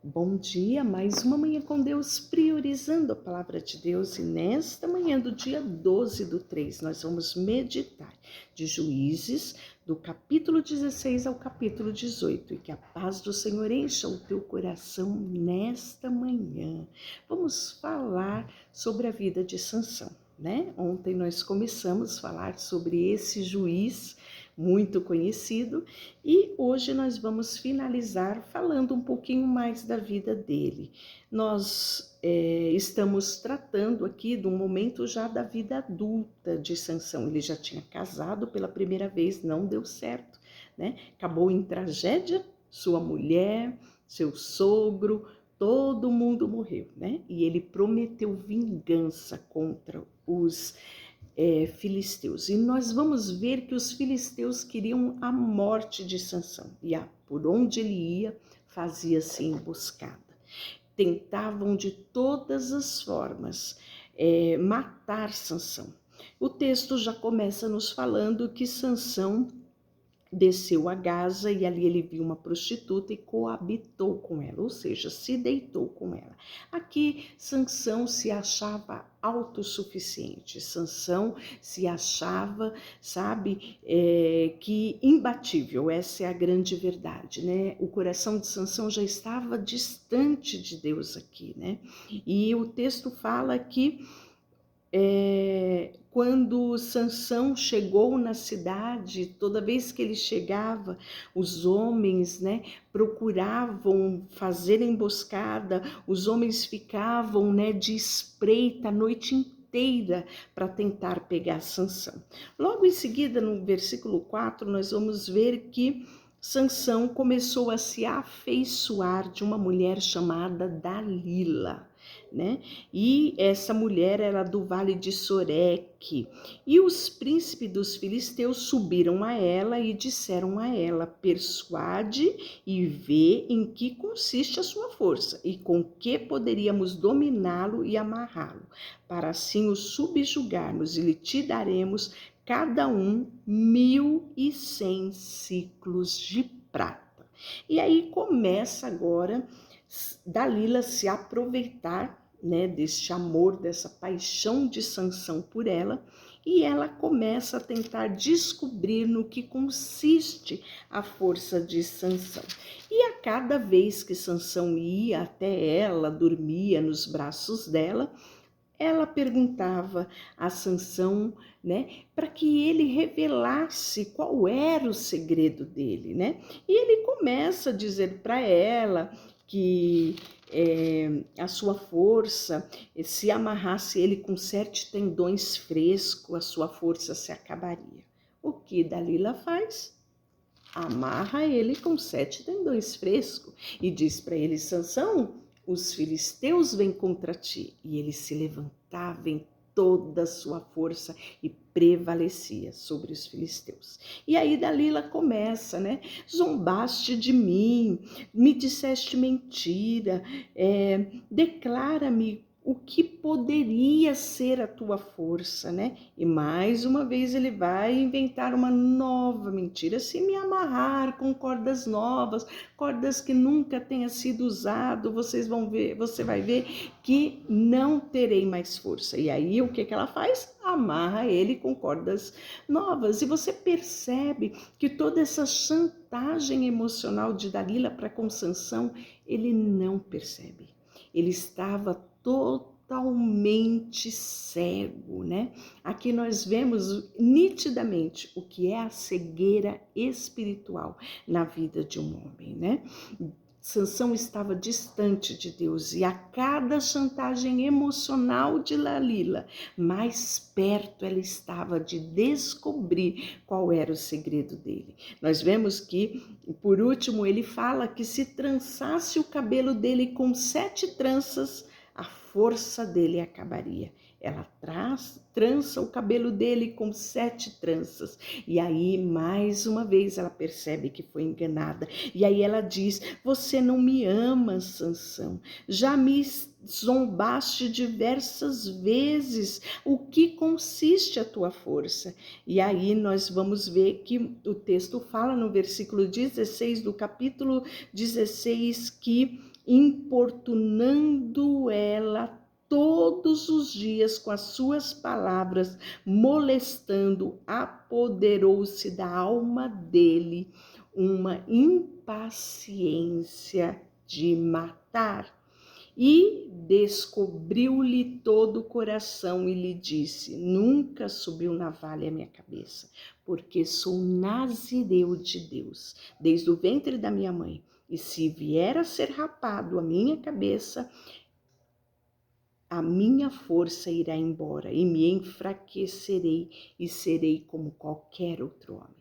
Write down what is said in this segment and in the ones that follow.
Bom dia, mais uma manhã com Deus, priorizando a palavra de Deus. E nesta manhã do dia 12/3, nós vamos meditar de Juízes, do capítulo 16 ao capítulo 18. E que a paz do Senhor encha o teu coração nesta manhã. Vamos falar sobre a vida de Sansão, né? Ontem nós começamos a falar sobre esse juiz muito conhecido, e hoje nós vamos finalizar falando um pouquinho mais da vida dele. Nós estamos tratando aqui de um momento já da vida adulta de Sansão. Ele já tinha casado pela primeira vez, não deu certo, né? Acabou em tragédia, sua mulher, seu sogro, todo mundo morreu, né? E ele prometeu vingança contra os filisteus. E nós vamos ver que os filisteus queriam a morte de Sansão. E por onde ele ia, fazia-se emboscada. Tentavam de todas as formas matar Sansão. O texto já começa nos falando que Sansão desceu a Gaza e ali ele viu uma prostituta e coabitou com ela, ou seja, se deitou com ela. Aqui Sansão se achava autossuficiente, Sansão se achava, que imbatível. Essa é a grande verdade, né? O coração de Sansão já estava distante de Deus aqui, né? E o texto fala que quando Sansão chegou na cidade, toda vez que ele chegava, os homens, né, procuravam fazer emboscada, os homens ficavam, né, de espreita a noite inteira para tentar pegar Sansão. Logo em seguida, no versículo 4, nós vamos ver que Sansão começou a se afeiçoar de uma mulher chamada Dalila, né? E essa mulher era do vale de Soreque. E os príncipes dos filisteus subiram a ela e disseram a ela: persuade e vê em que consiste a sua força e com que poderíamos dominá-lo e amarrá-lo, para assim o subjugarmos, e lhe te daremos cada um 1.100 ciclos de prata. E aí começa agora Dalila se aproveitar, né, deste amor, dessa paixão de Sansão por ela, e ela começa a tentar descobrir no que consiste a força de Sansão. E a cada vez que Sansão ia até ela, dormia nos braços dela, ela perguntava a Sansão, né, para que ele revelasse qual era o segredo dele, né? E ele começa a dizer para ela que a sua força, se amarrasse ele com 7 tendões frescos, a sua força se acabaria. O que Dalila faz? Amarra ele com 7 tendões frescos e diz para ele: Sansão, os filisteus vêm contra ti. E ele se levantava em toda a sua força e prevalecia sobre os filisteus. E aí Dalila começa, né? Zombaste de mim, me disseste mentira, declara-me o que poderia ser a tua força, né? E mais uma vez ele vai inventar uma nova mentira. Se me amarrar com cordas novas, cordas que nunca tenha sido usado, você vai ver que não terei mais força. E aí o que ela faz? Amarra ele com cordas novas. E você percebe que toda essa chantagem emocional de Dalila para com Sansão, ele não percebe. Ele estava totalmente cego, né? Aqui nós vemos nitidamente o que é a cegueira espiritual na vida de um homem, né? Sansão estava distante de Deus e a cada chantagem emocional de Dalila, mais perto ela estava de descobrir qual era o segredo dele. Nós vemos que, por último, ele fala que se trançasse o cabelo dele com 7 tranças, a força dele acabaria. Ela trança o cabelo dele com 7 tranças. E aí, mais uma vez, ela percebe que foi enganada. E aí ela diz: você não me ama, Sansão. Já me zombaste diversas vezes. O que consiste a tua força? E aí nós vamos ver que o texto fala no versículo 16 do capítulo 16 que importunando ela todos os dias com as suas palavras, molestando, apoderou-se da alma dele uma impaciência de matar. E descobriu-lhe todo o coração e lhe disse: nunca subiu navalha à minha cabeça, porque sou nazireu de Deus, desde o ventre da minha mãe. E se vier a ser rapado a minha cabeça, a minha força irá embora e me enfraquecerei e serei como qualquer outro homem.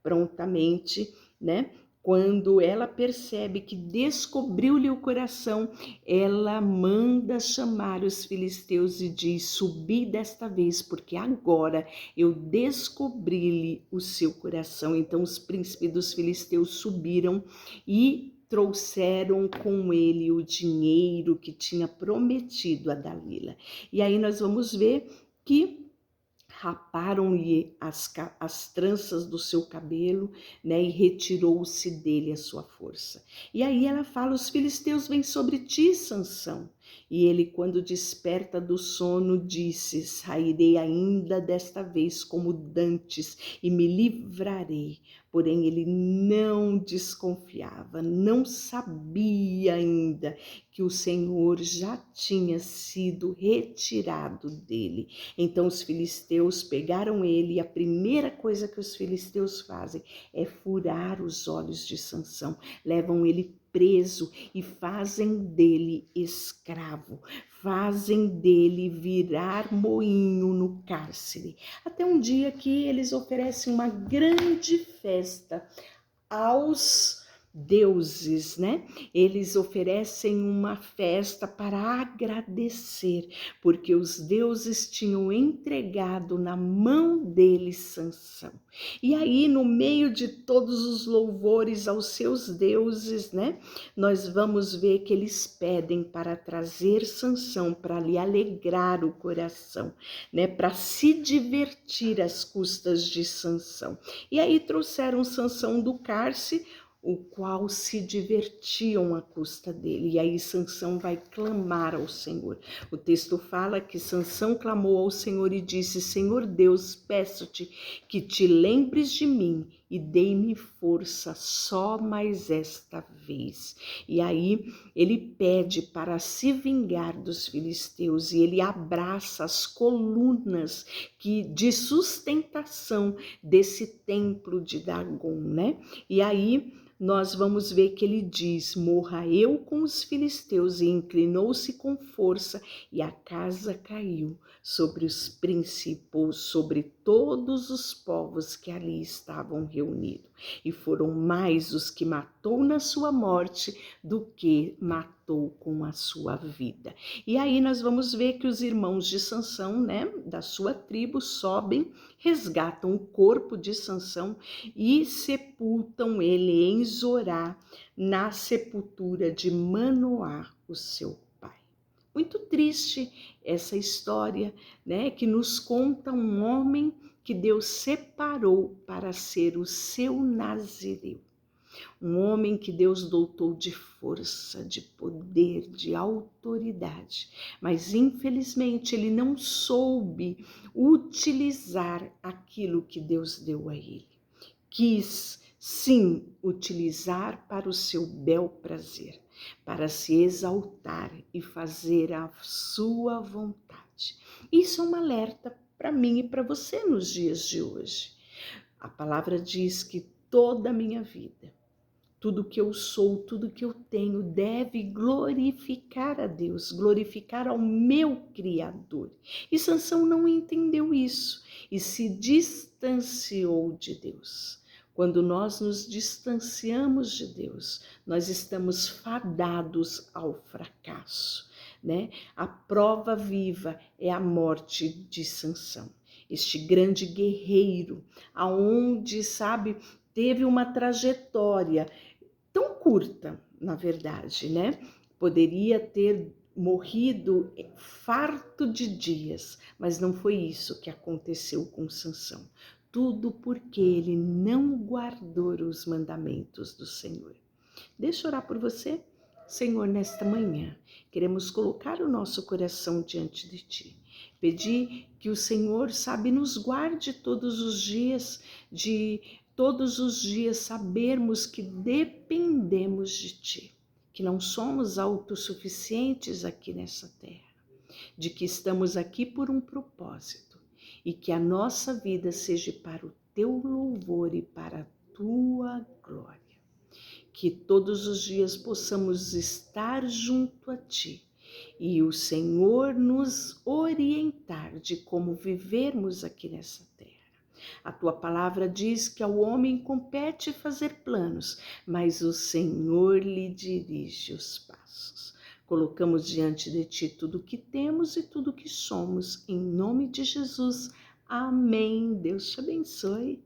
Prontamente, né? Quando ela percebe que descobriu-lhe o coração, ela manda chamar os filisteus e diz: subi desta vez, porque agora eu descobri-lhe o seu coração. Então os príncipes dos filisteus subiram e trouxeram com ele o dinheiro que tinha prometido a Dalila. E aí nós vamos ver que raparam-lhe as tranças do seu cabelo, né, e retirou-se dele a sua força. E aí ela fala: os filisteus vêm sobre ti, Sansão. E ele, quando desperta do sono, disse: sairei ainda desta vez como dantes e me livrarei. Porém ele não desconfiava, não sabia ainda que o Senhor já tinha sido retirado dele. Então os filisteus pegaram ele e a primeira coisa que os filisteus fazem é furar os olhos de Sansão, levam ele preso e fazem dele escravo, fazem dele virar moinho no cárcere. Até um dia que eles oferecem uma grande festa aos deuses, né? Eles oferecem uma festa para agradecer, porque os deuses tinham entregado na mão deles Sansão. E aí, no meio de todos os louvores aos seus deuses, né? Nós vamos ver que eles pedem para trazer Sansão, para lhe alegrar o coração, né? Para se divertir às custas de Sansão. E aí trouxeram Sansão do cárcere, o qual se divertiam à custa dele. E aí Sansão vai clamar ao Senhor. O texto fala que Sansão clamou ao Senhor e disse: Senhor Deus, peço-te que te lembres de mim e dei-me força só mais esta vez. E aí ele pede para se vingar dos filisteus e ele abraça as colunas de sustentação desse templo de Dagon, né? E aí nós vamos ver que ele diz: morra eu com os filisteus, e inclinou-se com força, e a casa caiu sobre os príncipes, sobre todos os povos que ali estavam reunidos. E foram mais os que matou na sua morte do que matou com a sua vida. E aí nós vamos ver que os irmãos de Sansão, né, da sua tribo, sobem, resgatam o corpo de Sansão e sepultam ele em Zorá, na sepultura de Manoá, o seu pai. Muito triste essa história, né, que nos conta um homem que Deus separou para ser o seu nazireu. Um homem que Deus dotou de força, de poder, de autoridade, mas infelizmente ele não soube utilizar aquilo que Deus deu a ele. Quis, sim, utilizar para o seu bel prazer, para se exaltar e fazer a sua vontade. Isso é um alerta para mim e para você nos dias de hoje. A palavra diz que toda a minha vida, tudo que eu sou, tudo que eu tenho deve glorificar a Deus, glorificar ao meu Criador. E Sansão não entendeu isso e se distanciou de Deus. Quando nós nos distanciamos de Deus, nós estamos fadados ao fracasso, né? A prova viva é a morte de Sansão, este grande guerreiro, aonde, sabe, teve uma trajetória tão curta, na verdade, né? Poderia ter morrido farto de dias, mas não foi isso que aconteceu com Sansão. Tudo porque ele não guardou os mandamentos do Senhor. Deixa eu orar por você. Senhor, nesta manhã, queremos colocar o nosso coração diante de Ti. Pedir que o Senhor, sabe, nos guarde todos os dias, de todos os dias sabermos que dependemos de Ti, que não somos autossuficientes aqui nessa terra, de que estamos aqui por um propósito e que a nossa vida seja para o Teu louvor e para a Tua glória. Que todos os dias possamos estar junto a Ti e o Senhor nos orientar de como vivermos aqui nessa terra. A Tua palavra diz que ao homem compete fazer planos, mas o Senhor lhe dirige os passos. Colocamos diante de Ti tudo o que temos e tudo o que somos, em nome de Jesus. Amém. Deus te abençoe.